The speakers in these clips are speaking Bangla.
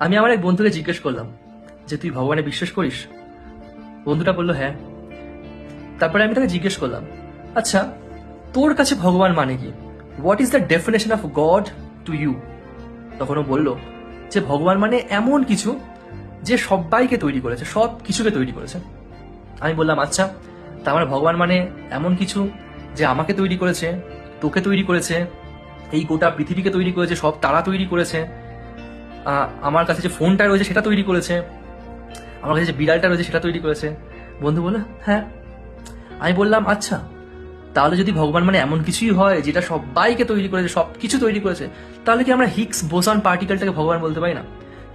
আমি আমার এক বন্ধুকে জিজ্ঞেস করলাম যে তুই ভগবানে বিশ্বাস করিস? বন্ধুটা বললো হ্যাঁ। তারপরে আমি তাকে জিজ্ঞেস করলাম, আচ্ছা তোর কাছে ভগবান মানে কি? What is the definition of God to you? তখন ও বললো যে ভগবান মানে এমন কিছু যে সবাইকে তৈরি করেছে, সব কিছুকে তৈরি করেছে। আমি বললাম আচ্ছা, তার মানে ভগবান মানে এমন কিছু যে আমাকে তৈরি করেছে, তোকে তৈরি করেছে, এই গোটা পৃথিবীকে তৈরি করেছে, সব তারা তৈরি করেছে, আমার কাছে যে ফোনটা রয়েছে সেটা তৈরি করেছে, আমার কাছে যে বিড়ালটা রয়েছে সেটা তৈরি করেছে। বন্ধু বলল হ্যাঁ। আমি বললাম আচ্ছা, তাহলে যদি ভগবান মানে এমন কিছুই হয় যেটা সবাইকে তৈরি করেছে, সব কিছু তৈরি করেছে, তাহলে কি আমরা হিগস বোসন পার্টিকেলটাকে ভগবান বলতে পারি না?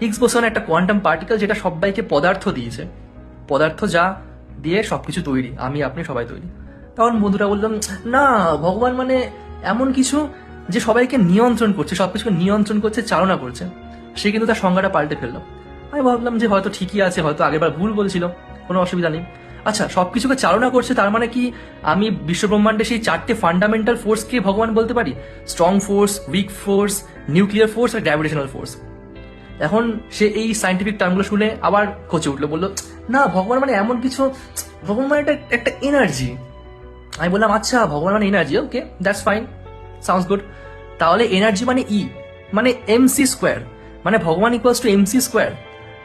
হিগস বোসন একটা কোয়ান্টাম পার্টিকেল যেটা সবাইকে পদার্থ দিয়েছে, পদার্থ যা দিয়ে সবকিছু তৈরি, আমি আপনি সবাই তৈরি। তখন বন্ধুটা বললাম না, ভগবান মানে এমন কিছু যে সবাইকে নিয়ন্ত্রণ করছে, সবকিছুকে নিয়ন্ত্রণ করছে, চালনা করছে। সে কিন্তু তার সংজ্ঞাটা পাল্টে ফেললো। আমি ভাবলাম যে হয়তো ঠিকই আছে, হয়তো আগেরবার ভুল বলছিল, কোনো অসুবিধা নেই। আচ্ছা, সবকিছুকে চালনা করছে তার মানে কি আমি বিশ্বব্রহ্মাণ্ডে সেই 4টে ফান্ডামেন্টাল ফোর্সকে ভগবান বলতে পারি? Strong force, weak force, nuclear force আর গ্র্যাভিটেশনাল ফোর্স। এখন সে এই সাইন্টিফিক টার্মগুলো শুনে আবার খচে উঠলো, বললো না, ভগবান মানে এমন কিছু, ভগবান মানে একটা এনার্জি। আমি বললাম আচ্ছা, ভগবান মানে energy, okay that's fine, sounds good. তাহলে এনার্জি মানে মানে MC স্কোয়ার, মানে ভগবান ইকুয়ালস টু MC স্কোয়ার।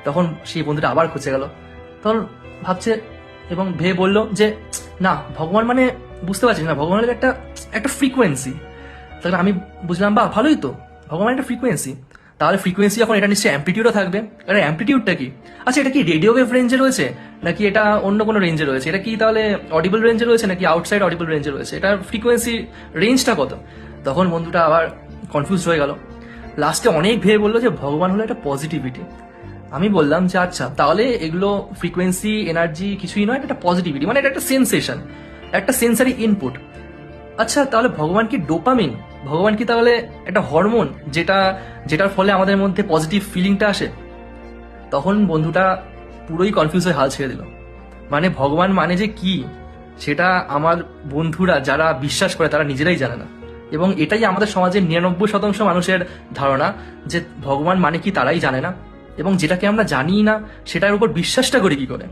তখন সেই বন্ধুটা আবার খুঁজে গেল, তখন ভাবছে এবং ভেবে বললো যে না, ভগবান মানে বুঝতে পারছিস না, ভগবান হলো একটা একটা ফ্রিকোয়েন্সি। তখন আমি বুঝলাম বা ভালোই তো, ভগবান একটা ফ্রিকোয়েন্সি, তাহলে ফ্রিকোয়েন্সি যখন এটা নিশ্চয়ই অ্যাম্পলিটিউডও থাকবে। এটা অ্যাম্পলিটিউডটা কি? আচ্ছা, এটা কি রেডিও ওয়েভ রেঞ্জে রয়েছে নাকি এটা অন্য কোনো রেঞ্জে রয়েছে? এটা কি তাহলে অডিবল রেঞ্জে রয়েছে নাকি আউটসাইড অডিবল রেঞ্জে রয়েছে? এটার ফ্রিকোয়েন্সি রেঞ্জটা কত? তখন বন্ধুটা আবার কনফিউজ হয়ে গেল। লাস্টে অনেক ভেবে বললো যে ভগবান হলো একটা পজিটিভিটি। আমি বললাম যে আচ্ছা, তাহলে এগুলো ফ্রিকোয়েন্সি এনার্জি কিছুই নয়, এটা পজিটিভিটি, মানে এটা একটা সেন্সেশন, একটা সেন্সারি ইনপুট। আচ্ছা, তাহলে ভগবান কি ডোপামিন? ভগবান কি তাহলে একটা হরমোন যেটার ফলে আমাদের মধ্যে পজিটিভ ফিলিংটা আসে? তখন বন্ধুটা পুরোই কনফিউজ হয়ে হাল ছেড়ে দিল। মানে ভগবান মানে যে কি সেটা আমার বন্ধুরা যারা বিশ্বাস করে তারা নিজেরাই জানে না, এবং এটাই আমাদের সমাজের 99% মানুষের ধারণা যে ভগবান মানে কি তারাই জানে না, এবং যেটাকে আমরা জানিই না সেটার উপর বিশ্বাসটা করি কি করে।